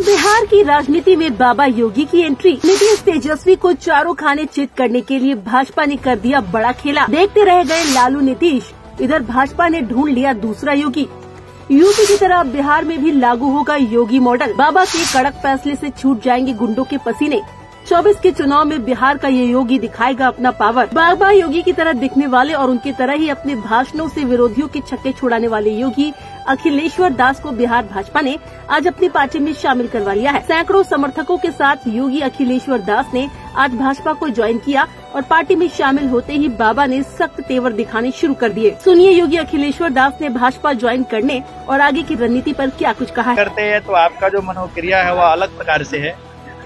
बिहार की राजनीति में बाबा योगी की एंट्री। नीतीश तेजस्वी को चारों खाने चित करने के लिए भाजपा ने कर दिया बड़ा खेला। देखते रह गए लालू नीतीश, इधर भाजपा ने ढूंढ लिया दूसरा योगी। यूपी की तरह बिहार में भी लागू होगा योगी मॉडल। बाबा के कड़क फैसले से छूट जाएंगे गुंडों के पसीने। 24 के चुनाव में बिहार का ये योगी दिखाएगा अपना पावर। बाबा योगी की तरह दिखने वाले और उनकी तरह ही अपने भाषणों से विरोधियों के छक्के छुड़ाने वाले योगी अखिलेश्वर दास को बिहार भाजपा ने आज अपनी पार्टी में शामिल करवा लिया है। सैकड़ों समर्थकों के साथ योगी अखिलेश्वर दास ने आज भाजपा को ज्वाइन किया और पार्टी में शामिल होते ही बाबा ने सख्त तेवर दिखाने शुरू कर दिए। सुनिए योगी अखिलेश्वर दास ने भाजपा ज्वाइन करने और आगे की रणनीति पर क्या कुछ कहा है। करते हैं तो आपका जो मनोक्रिया है वह अलग प्रकार से है।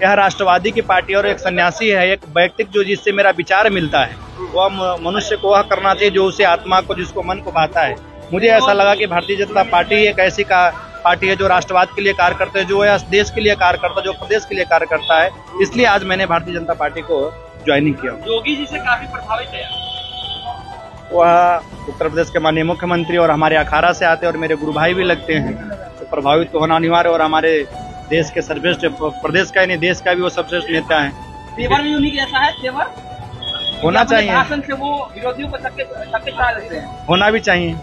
यह राष्ट्रवादी की पार्टी और एक सन्यासी है, एक व्यक्ति जो जिससे मेरा विचार मिलता है वह मनुष्य को वह करना चाहिए जो उसे आत्मा को, जिसको मन को भाता है। मुझे ऐसा लगा कि भारतीय जनता पार्टी एक ऐसी पार्टी है जो राष्ट्रवाद के लिए कार्य करते हैं, जो देश के लिए कार्य करता है, जो प्रदेश के लिए कार्य करता है। इसलिए आज मैंने भारतीय जनता पार्टी को ज्वाइनिंग किया। योगी जी से काफी प्रभावित है। वह उत्तर प्रदेश के माननीय मुख्यमंत्री और हमारे अखाड़ा से आते हैं और मेरे गुरु भाई भी लगते हैं, तो प्रभावित तो होना अनिवार्य। और हमारे देश के सर्वश्रेष्ठ, प्रदेश का ही नहीं देश का भी वो सर्वश्रेष्ठ नेता है। तेवर भी उन्हीं जैसा है, तेवर होना चाहिए। भाषण से वो विरोधियों को छक्के छुड़ा देते हैं, होना भी चाहिए।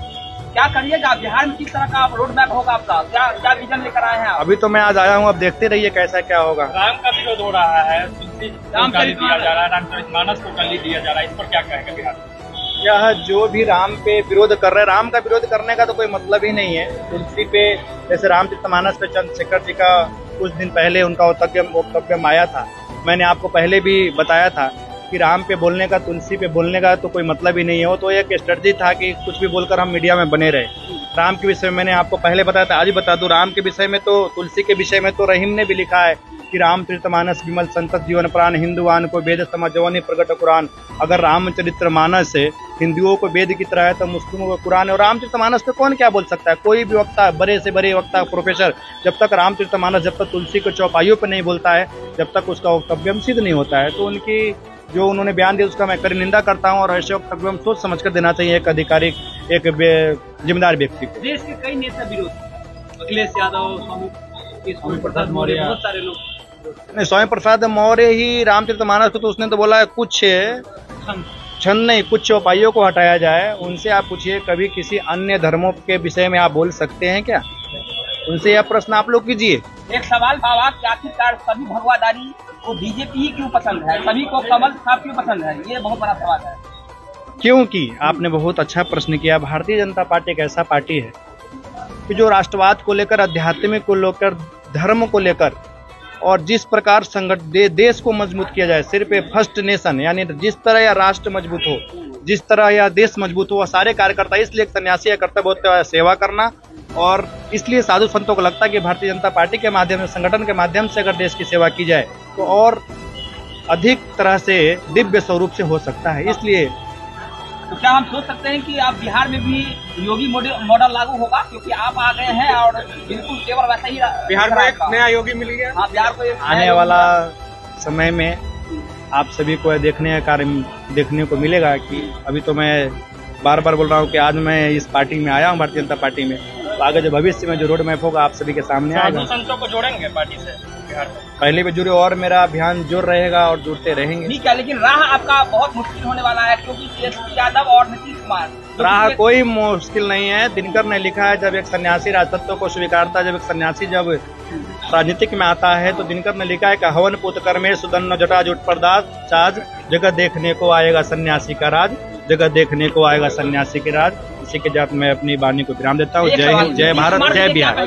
क्या करिएगा बिहार में, किस तरह का रोड मैप होगा आपका, क्या विजन लेकर आए हैं आप? अभी तो मैं आज आया हूँ, अब देखते रहिए कैसा क्या होगा। राम का विरोध हो रहा है, रामचरित दिया जा रहा है, रामचरितमानस को गाली दिया जा रहा है, इस पर क्या कहेंगे बिहार? यह जो भी राम पे विरोध कर रहे हैं, राम का विरोध करने का तो कोई मतलब ही नहीं है। तुलसी पे, जैसे रामचरितमानस पे चंद्रशेखर जी का कुछ दिन पहले उनका वक्तव्य आया था। मैंने आपको पहले भी बताया था कि राम पे बोलने का, तुलसी पे बोलने का तो कोई मतलब ही नहीं है। वो तो एक स्ट्रेटजी था कि कुछ भी बोलकर हम मीडिया में बने रहे। राम के विषय में मैंने आपको पहले बताया था, आज ही बता दूं। राम के विषय में तो, तुलसी के विषय में तो रहीम ने भी लिखा है कि रामचरितमानस विमल संतत जीवन प्राण, हिंदुआन को वेद समझ जवानी प्रगट कुरान। अगर रामचरितमानस है हिंदुओं को वेद की तरह है तो मुस्लिमों को कुरान है। और रामचरितमानस पे कौन क्या बोल सकता है? कोई भी वक्ता, बड़े से बड़े वक्ता, प्रोफेसर, जब तक रामचरितमानस, जब तक तुलसी के चौपाइयों पर नहीं बोलता है, जब तक उसका वक्तव्य सिद्ध नहीं होता है। तो उनकी जो उन्होंने बयान दिया उसका मैं कड़ी निंदा करता हूं। और ऐसे वक्तव्य सोच समझ कर देना चाहिए एक अधिकारी, एक जिम्मेदार व्यक्ति को। देश के कई नेता विरोध, अखिलेश यादव, स्वामी प्रसाद मौर्य, बहुत सारे लोग। नहीं, स्वामी प्रसाद मौर्य ही रामचरितमानस को तो उसने तो बोला है कुछ छंद नहीं, कुछ चौपाइयों को हटाया जाए। उनसे आप पूछिए कभी किसी अन्य धर्मों के विषय में आप बोल सकते हैं क्या? उनसे यह प्रश्न आप लोग कीजिए। एक सवाल बाबा कि आखिरकार सभी भगवादारी को बीजेपी ही क्यों पसंद है, सभी को कमल साहब क्यों पसंद है? ये बहुत बड़ा सवाल है। क्योंकि आपने बहुत अच्छा प्रश्न किया। भारतीय जनता पार्टी एक ऐसा पार्टी है कि जो राष्ट्रवाद को लेकर, आध्यात्मिक को लेकर, धर्म को लेकर और जिस प्रकार देश को मजबूत किया जाए, सिर्फ फर्स्ट नेशन, यानी जिस तरह यह राष्ट्र मजबूत हो, जिस तरह यह देश मजबूत हो, वह सारे कार्य करता है। इसलिए एक सन्यासी का कर्तव्य होता है सेवा करना। और इसलिए साधु संतों को लगता है कि भारतीय जनता पार्टी के माध्यम से, संगठन के माध्यम से अगर देश की सेवा की जाए तो और अधिक तरह से दिव्य स्वरूप से हो सकता है। इसलिए तो क्या हम सोच सकते हैं कि आप बिहार में भी योगी मॉडल लागू होगा, क्योंकि आप आ गए हैं और बिल्कुल केवल वैसा ही बिहार को एक नया योगी मिल गया। हाँ, बिहार को आने वाला समय में आप सभी को देखने का कार्य देखने को मिलेगा कि अभी तो मैं बार बार बोल रहा हूँ कि आज मैं इस पार्टी में आया हूँ, भारतीय जनता पार्टी में। तो आगे जो भविष्य में जो रोड मैप होगा आप सभी के सामने आएगा। संतों को जोड़ेंगे पार्टी से बिहार में, पहले भी जुड़े और मेरा अभियान जोड़ रहेगा और जुड़ते रहेंगे। ठीक है, लेकिन राह आपका बहुत मुश्किल होने वाला है, क्योंकि तेजस्वी यादव और नीतीश कुमार। राह कोई मुश्किल नहीं है। दिनकर ने लिखा है, जब एक सन्यासी राजतत्व को स्वीकारता, जब एक सन्यासी जब राजनीतिक में आता है तो दिनकर ने लिखा है कि हवन पुत कर्मे सुदन्न जटा जुट प्रदास चाज, जगह देखने को आएगा सन्यासी का राज, जगह देखने को आएगा सन्यासी के राज। इसी के साथ मैं अपनी वाणी को विराम देता हूँ। जय हिंद, जय भारत, जय बिहार।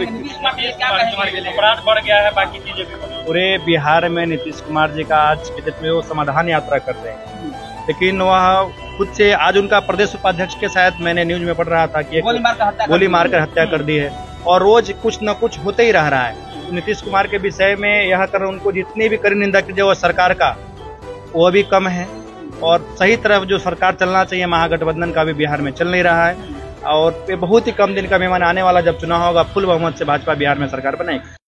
अपराध बढ़ गया है, बाकी चीजें भी। पूरे बिहार में नीतीश कुमार जी का आज के दिन में वो समाधान यात्रा कर रहे हैं, लेकिन वह खुद से आज उनका प्रदेश उपाध्यक्ष के साथ मैंने न्यूज में पढ़ रहा था कि गोली मारकर हत्या कर दी है और रोज कुछ न कुछ होते ही रह रहा है। नीतीश कुमार के विषय में यह कर उनको जितनी भी कड़ी निंदा कीजिए वो सरकार का, वो भी कम है। और सही तरफ जो सरकार चलना चाहिए, महागठबंधन का भी बिहार में चल नहीं रहा है। और बहुत ही कम दिन का मेहमान आने वाला, जब चुनाव होगा फुल बहुमत से भाजपा बिहार में सरकार बनाएगी।